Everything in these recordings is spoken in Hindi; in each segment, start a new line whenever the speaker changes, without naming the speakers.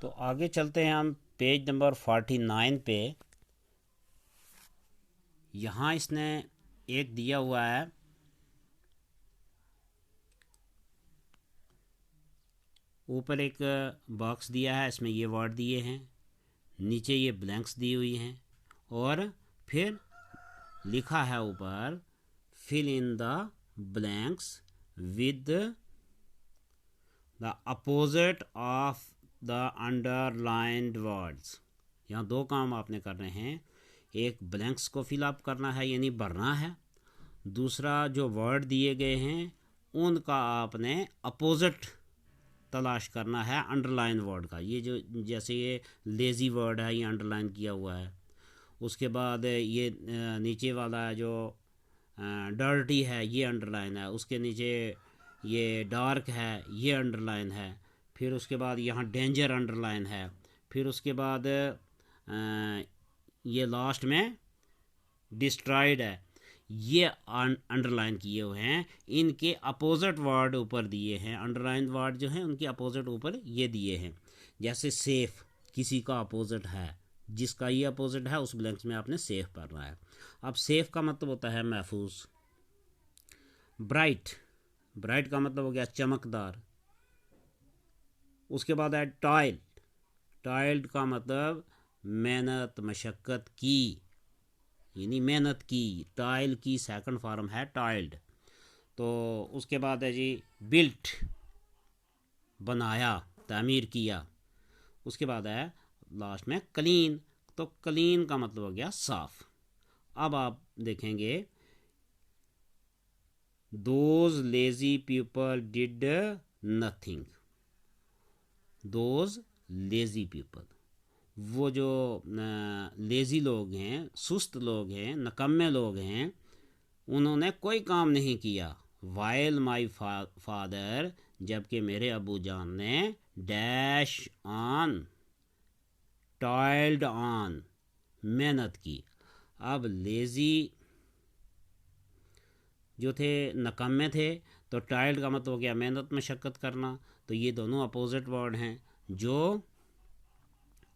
तो आगे चलते हैं हम पेज नंबर 49 पे। यहाँ इसने एक दिया हुआ है, ऊपर एक बॉक्स दिया है, इसमें ये वर्ड दिए हैं, नीचे ये ब्लैंक्स दी हुई हैं और फिर लिखा है ऊपर fill in the blanks with the opposite of the underlined words. यहाँ दो काम आपने करने हैं, एक ब्लैंक्स को फिल अप करना है यानी भरना है, दूसरा जो वर्ड दिए गए हैं उनका आपने अपोजिट तलाश करना है अंडरलाइन वर्ड का। ये जो जैसे ये लेज़ी वर्ड है ये अंडरलाइन किया हुआ है, उसके बाद ये नीचे वाला जो डर्टी है ये अंडरलाइन है, उसके नीचे ये डार्क है ये अंडरलाइन है, फिर उसके बाद यहाँ डेंजर अंडरलाइन है, फिर उसके बाद ये लास्ट में डिस्ट्रॉयड है, ये अंडरलाइन किए हुए हैं। इनके अपोजिट वर्ड ऊपर दिए हैं, अंडरलाइन वर्ड जो हैं उनके अपोजिट ऊपर ये दिए हैं। जैसे सेफ किसी का अपोजिट है, जिसका ये अपोजिट है उस ब्लैंक्स में आपने सेफ पढ़ना है। अब सेफ का मतलब होता है महफूज। ब्राइट, ब्राइट का मतलब हो गया चमकदार। उसके बाद है टॉयल, टॉयल्ड का मतलब मेहनत मशक्क़त की यानी मेहनत की, टॉयल की सेकंड फॉर्म है टॉयल्ड। तो उसके बाद है जी बिल्ट, बनाया तामीर किया। उसके बाद है लास्ट में क्लीन, तो क्लीन का मतलब हो गया साफ। अब आप देखेंगे those lazy people did nothing, those lazy people, वो जो लेज़ी लोग हैं, सुस्त लोग हैं, नकम्मे लोग हैं, उन्होंने कोई काम नहीं किया। वाइल माई फादर, जबकि मेरे अबू जान ने डैश ऑन, टॉयल्ड ऑन, मेहनत की। अब लेज़ी जो थे नकम्मे थे, तो टॉयल्ड का मतलब हो गया मेहनत मशक्क़त करना। तो ये दोनों अपोजिट वर्ड हैं। जो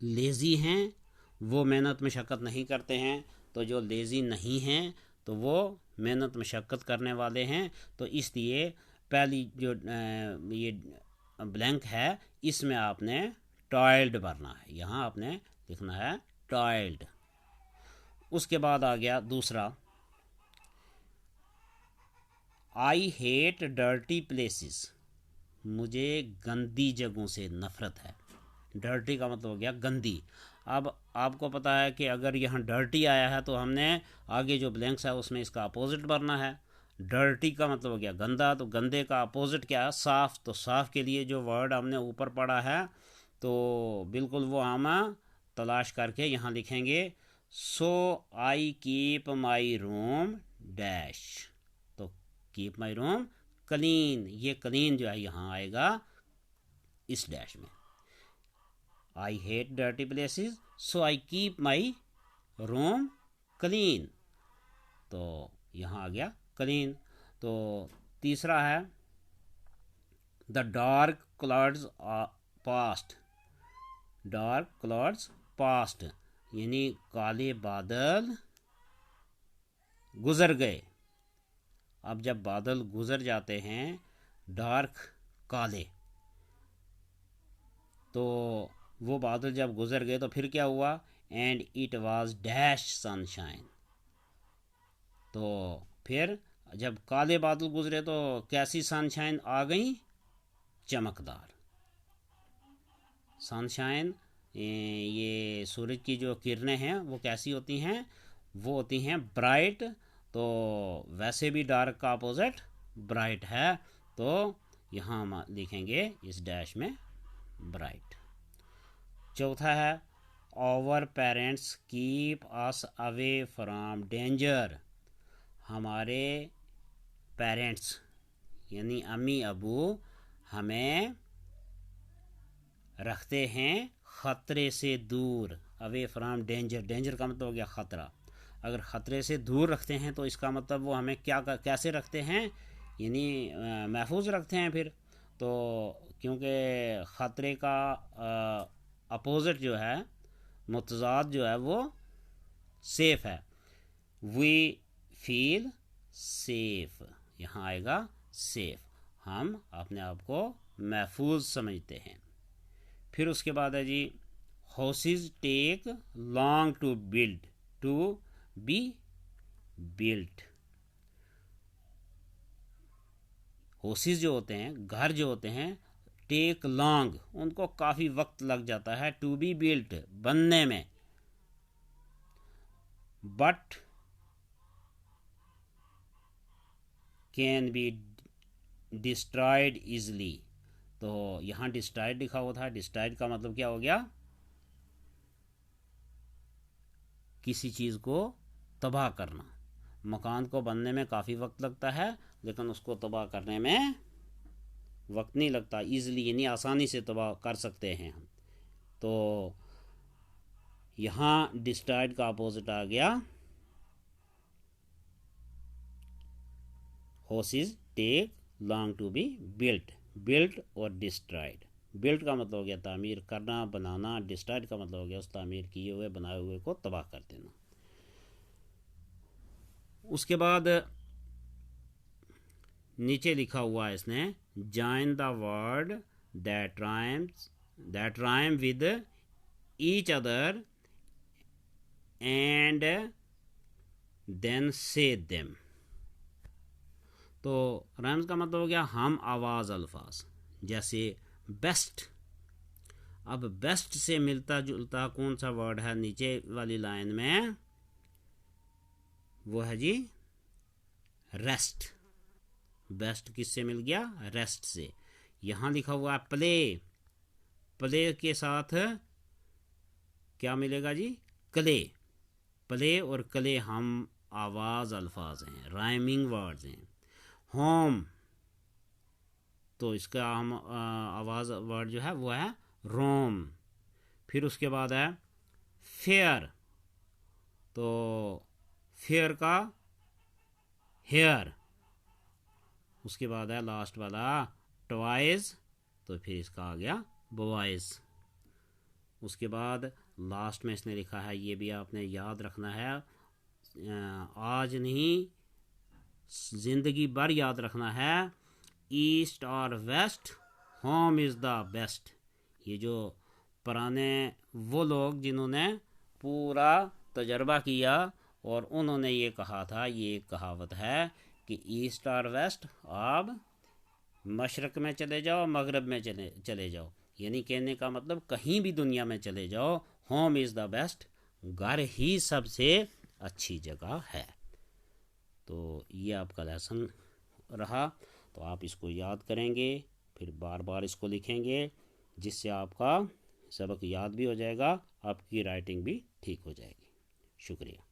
लेज़ी हैं वो मेहनत मशक्क़त नहीं करते हैं, तो जो लेज़ी नहीं हैं तो वो मेहनत मशक्क़त करने वाले हैं। तो इसलिए पहली जो ये ब्लैंक है इसमें आपने टॉयल्ड भरना है, यहाँ आपने लिखना है टॉयल्ड। उसके बाद आ गया दूसरा, आई हेट डर्टी प्लेसेस, मुझे गंदी जगहों से नफ़रत है। डर्टी का मतलब हो गया गंदी। अब आपको पता है कि अगर यहाँ डर्टी आया है तो हमने आगे जो ब्लैंक्स है उसमें इसका अपोजिट भरना है। डर्टी का मतलब हो गया गंदा, तो गंदे का अपोजिट क्या है? साफ़। तो साफ़ के लिए जो वर्ड हमने ऊपर पढ़ा है तो बिल्कुल वो हम तलाश करके यहाँ लिखेंगे। So I keep my room dash, तो कीप माई रूम क्लीन, ये क्लीन जो है यहाँ आएगा इस डैश में। I hate dirty places so I keep my room clean, तो यहाँ आ गया क्लीन। तो तीसरा है the dark clouds passed, dark clouds passed यानी काले बादल गुजर गए। अब जब बादल गुजर जाते हैं डार्क काले, तो वो बादल जब गुजर गए तो फिर क्या हुआ? And it was dash sunshine, तो फिर जब काले बादल गुजरे तो कैसी सनशाइन आ गई? चमकदार सनशाइन। ये सूरज की जो किरणें हैं वो कैसी होती हैं? वो होती हैं ब्राइट। तो वैसे भी डार्क का अपोजिट ब्राइट है, तो यहाँ हम लिखेंगे इस डैश में ब्राइट। चौथा है our parents keep us away from danger, हमारे पेरेंट्स यानी अम्मी अबू हमें रखते हैं ख़तरे से दूर। अवे फ्रॉम डेंजर, डेंजर का मतलब हो गया ख़तरा। अगर ख़तरे से दूर रखते हैं तो इसका मतलब वो हमें क्या कैसे रखते हैं, यानी महफूज रखते हैं। फिर तो क्योंकि ख़तरे का अपोजिट जो है, मुतजाद जो है वो सेफ है। वी फील सेफ, यहाँ आएगा सेफ, हम अपने आप को महफूज समझते हैं। फिर उसके बाद है जी houses take long to build, to be built. Houses जो होते हैं, घर जो होते हैं, टेक लॉन्ग, उनको काफ़ी वक्त लग जाता है टू बी बिल्ट, बनने में। But can be destroyed easily, तो यहाँ डिस्ट्रॉयड लिखा हुआ था। डिस्ट्रॉयड का मतलब क्या हो गया, किसी चीज़ को तबाह करना। मकान को बनने में काफ़ी वक्त लगता है, लेकिन उसको तबाह करने में वक्त नहीं लगता। ईज़िली यानी आसानी से तबाह कर सकते हैं हम। तो यहाँ डिस्ट्रॉयड का अपोजिट आ गया houses take long to be built. Built और डिस्ट्रॉयड, बिल्ट का मतलब हो गया तामीर करना, बनाना। डिस्ट्रॉयड का मतलब हो गया उस तामीर किए हुए बनाए हुए को तबाह कर देना। उसके बाद नीचे लिखा हुआ है इसने, join the word that rhyme with each other and then say them. तो राइम्स का मतलब हो गया हम आवाज़ अल्फाज, जैसे बेस्ट। अब बेस्ट से मिलता जुलता कौन सा वर्ड है नीचे वाली लाइन में, वो है जी रेस्ट। बेस्ट किससे मिल गया, रेस्ट से। यहां लिखा हुआ है प्ले, प्ले के साथ क्या मिलेगा जी, क्ले। प्ले और क्ले हम आवाज अल्फाज हैं, राइमिंग वर्ड्स हैं। होम, तो इसका हम आवाज वर्ड जो है वो है रोम। फिर उसके बाद है फेयर, तो फेयर का हेयर। उसके बाद है लास्ट वाला ट्वाइस, तो फिर इसका आ गया बॉयज। उसके बाद लास्ट में इसने लिखा है, ये भी आपने याद रखना है, आज नहीं जिंदगी भर याद रखना है, ईस्ट और west home is the best. ये जो पुराने वो लोग जिन्होंने पूरा तजर्बा किया और उन्होंने ये कहा था, ये एक कहावत है कि ईस्ट और वेस्ट, आप मशरक़ में चले जाओ, मगरब में चले जाओ, यानी कहने का मतलब कहीं भी दुनिया में चले जाओ, होम इज़ द बेस्ट, घर ही सबसे अच्छी जगह है। तो ये आपका लेसन रहा, तो आप इसको याद करेंगे, फिर बार बार इसको लिखेंगे, जिससे आपका सबक याद भी हो जाएगा, आपकी राइटिंग भी ठीक हो जाएगी। शुक्रिया।